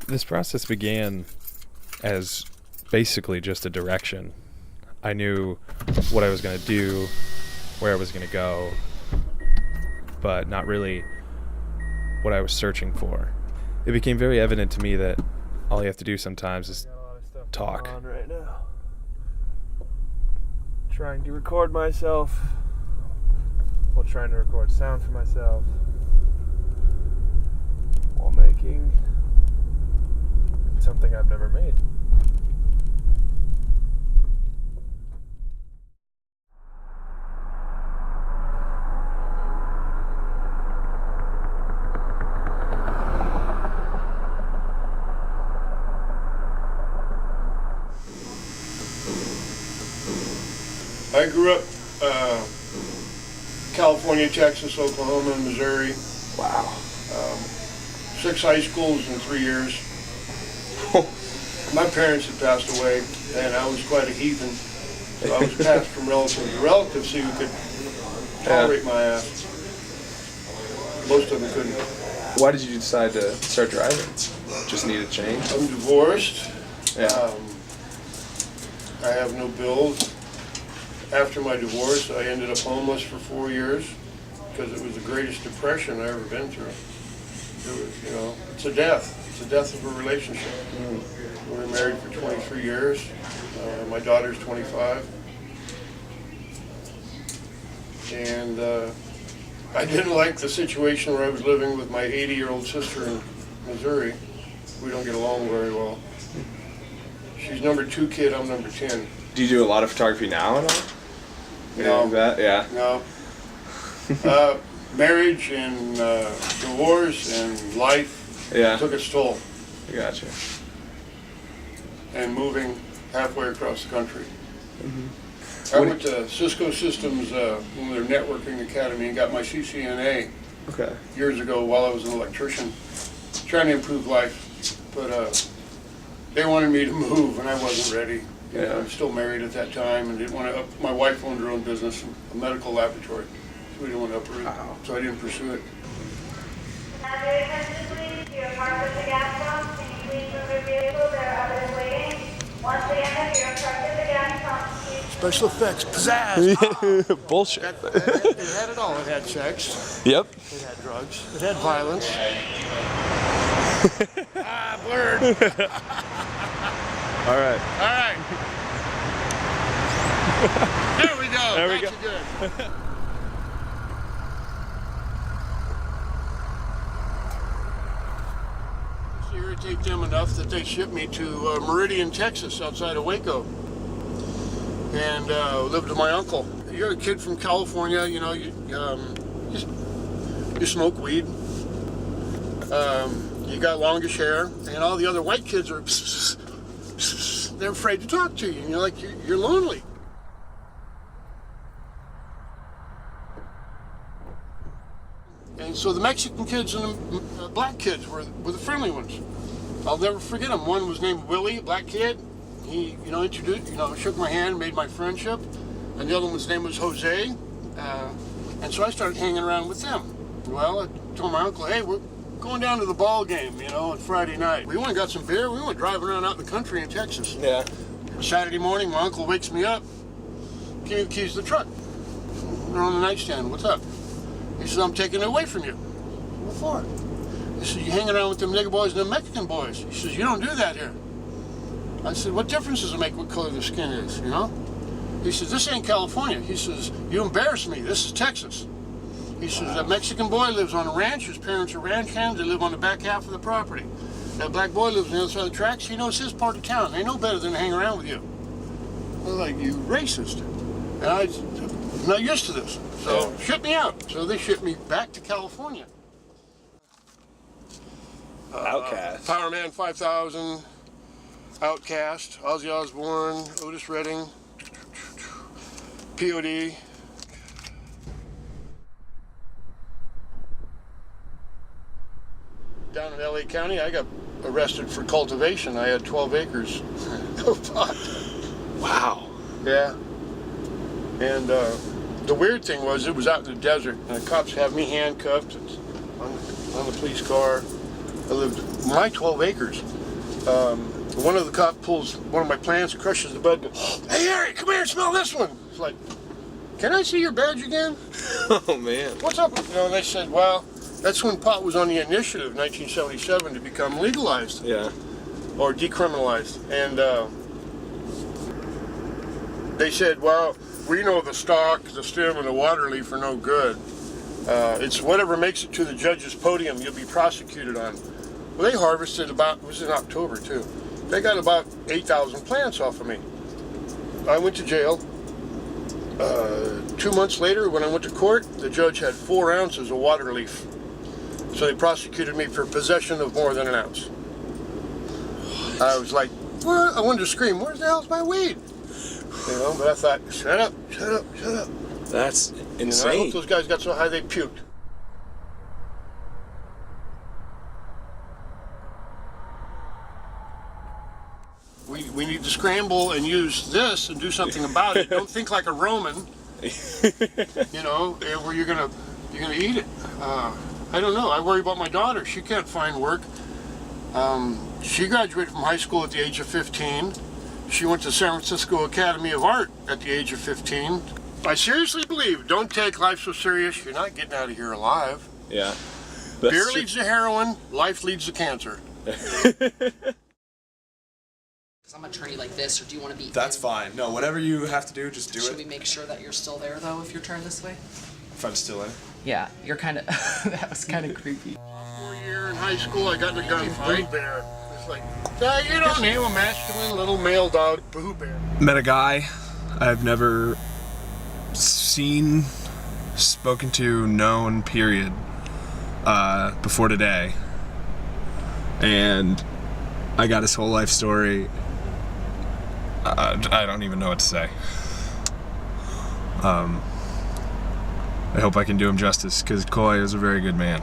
This process began as basically just a direction. I knew what I was going to do, where I was going to go, but not really what I was searching for. It became very evident to me that all you have to do sometimes is talk. On right now. Trying to record myself while trying to record sound for myself while making something I've never made. I grew up California, Texas, Oklahoma, and Missouri. Wow. 6 high schools in 3 years. My parents had passed away, and I was quite a heathen. So I was passed from relative to relative, so you could tolerate my ass. Most of them couldn't. Why did you decide to start driving? Just need a change? I'm divorced. Yeah. I have no bills. After my divorce, I ended up homeless for 4 years because it was the greatest depression I ever been through. It was, it's a death. It's the death of a relationship. We were married for 23 years. My daughter's 25. And I didn't like the situation where I was living with my 80-year-old sister in Missouri. We don't get along very well. She's number 2 kid, I'm number 10. Do you do a lot of photography now and all? No. That? Yeah. No. Marriage and divorce and life took its toll. I gotcha. And moving halfway across the country. Mm-hmm. I went to Cisco Systems, one of their networking academy, and got my CCNA years ago while I was an electrician, trying to improve life. But they wanted me to move, and I wasn't ready. I was still married at that time, and didn't want to up. My wife owned her own business, a medical laboratory, so we didn't want to uproot. So I didn't pursue it. Very attention, please. If you are parked at the gas pump, can you please move your vehicle? There are others waiting. Once again, if you are parked at the gas pump, please. Special effects, pizzazz. Bullshit. It had it all. It had sex. Yep. It had drugs. It had violence. Blurred. All right. All right. There we go. There we go. Good. This irritate them enough that they shipped me to Meridian, Texas, outside of Waco, and lived with my uncle. You're a kid from California, you smoke weed. You got longish hair, and all the other white kids are. They're afraid to talk to you, and you're lonely. And so the Mexican kids and the black kids were the friendly ones. I'll never forget them. One was named Willie, a black kid. He, introduced, shook my hand, made my friendship. And the other one's name was Jose. And so I started hanging around with them. Well, I told my uncle, hey, we're going down to the ball game, on Friday night. We went and got some beer. We went driving around out in the country in Texas. Yeah. Saturday morning, my uncle wakes me up. Give me the keys to the truck. They're on the nightstand. What's up? He says, I'm taking it away from you. What for? He says, you hanging around with them nigger boys and them Mexican boys. He says, you don't do that here. I said, what difference does it make what color the skin is, He says, this ain't California. He says, you embarrass me. This is Texas. He says, that Mexican boy lives on a ranch. His parents are ranch hands. They live on the back half of the property. That black boy lives on the other side of the tracks. He knows his part of town. They know better than to hang around with you. I was like, you racist. And I'm not used to this. So ship me out. So they shipped me back to California. Outcast. Powerman 5000, Outcast, Ozzy Osbourne, Otis Redding, POD. Down in LA County, I got arrested for cultivation. I had 12 acres of pot. Wow. Yeah. And the weird thing was, it was out in the desert, and the cops have me handcuffed on the police car. I lived my 12 acres. One of the cops pulls one of my plants, crushes the bud. Hey, Harry, come here, smell this one. It's like, can I see your badge again? Oh man. What's up? You know, and they said, well, that's when pot was on the initiative, 1977, to become legalized. Yeah. Or decriminalized. And they said, well, we know the stalk, the stem, and the water leaf are no good. It's whatever makes it to the judge's podium you'll be prosecuted on. Well, they harvested about, it was in October too, they got about 8,000 plants off of me. I went to jail. 2 months later, when I went to court, the judge had 4 ounces of water leaf. So they prosecuted me for possession of more than an ounce. I was like, well, I wanted to scream, where the hell's my weed? You know, but I thought, shut up, shut up, shut up. That's insane. I hope those guys got so high they puked. We need to scramble and use this and do something about it. Don't think like a Roman, you know, where you're gonna eat it. I don't know. I worry about my daughter. She can't find work. She graduated from high school at the age of 15. She went to San Francisco Academy of Art at the age of 15. I seriously believe, don't take life so serious. You're not getting out of here alive. Yeah. Beer leads to heroin. Life leads to cancer. I'm gonna turn you like this, or do you want to be? That's fine. No, whatever you have to do, just do Should it. we make sure that you're still there though, if you're turned this way? If I'm still in. Yeah, you're kind of. That was kind of creepy. 4 year in high school, I got in a gunfight. Boo Bear. It's like, you don't name a masculine little male dog Boo Bear. Met a guy I've never seen, spoken to, known, period, before today. And I got his whole life story. I don't even know what to say. I hope I can do him justice, because Coy is a very good man.